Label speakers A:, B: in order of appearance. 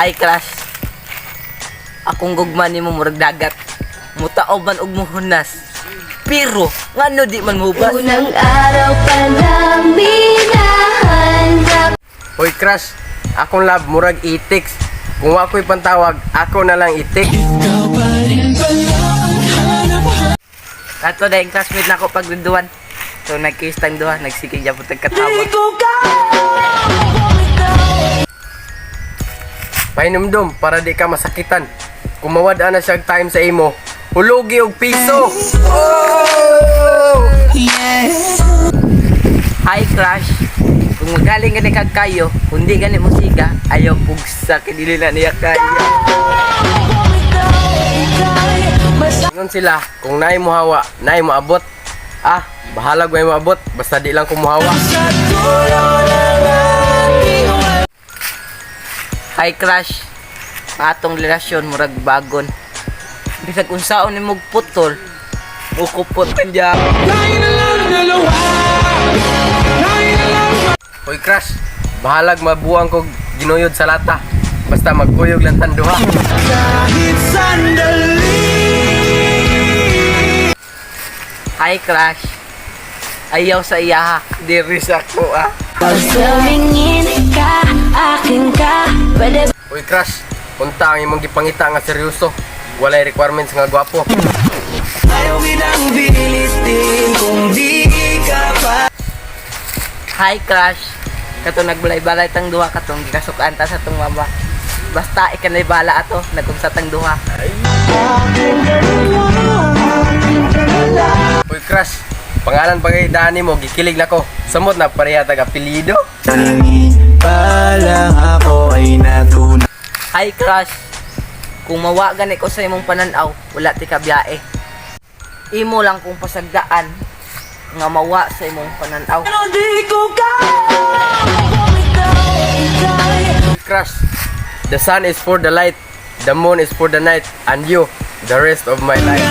A: Hi crush. Akong gugma nimo murag dagat. Mutaob man og muhunas. Pero ngano di man mubas?
B: Unang araw pa lang minahanda.
C: Hoy crush, akong love murag itik. Kung ako'y pantawag, ako na lang itik.
A: Kato dahil classmate na ako pagrinduan. So nag-kiss tang duha, nagsikig dyan po tagkatawa.
C: Pahinumdum para di ka masakitan. Kumawad na siya time sa imo. Hulugi og piso. Oh!
A: Hi crush. Kung magaling gani kag kayo, kundi gani mo siga, ayaw pugsa kinili na niya kayo.
C: Ingon sila, kung naay mo hawa, naay mo abot. Ah, bahala ko mo abot, basta di lang ko mo hawa.
A: Hi crush. Atong relasyon murag bagon. Bisag unsaon nimo putol, ukupot kanya.
C: Hoy crush, bahalag mabuang ko ginuyod sa lata. Basta magkuyog lang tanduha.
A: Hi crush. Ayaw sa iyaha, diri sa ko ah.
B: Pag tumingin ka, akin ka, pwede.
C: Hoy crush, punta ang imong gipangita nga seryoso. Walay requirements nga gwapo.
A: Hi crush. Kato nagbalay-balay tang duha katong gikasukan ta sa tong mama. Basta ikanay bala ato nagumsa tang duha.
C: Hoy crush, pangalan pagaydahan nimo gikilig nako. Samot na pareha tag apelyido.
D: Palang ako ay natunan.
A: Hi crush. Kung mawagan ko sa imong pananaw, wala ti ka biyae. Imo lang kung pasagdaan nga mawa sa imong pananaw.
C: Crush, the sun is for the light, the moon is for the night, and you, the rest of my life.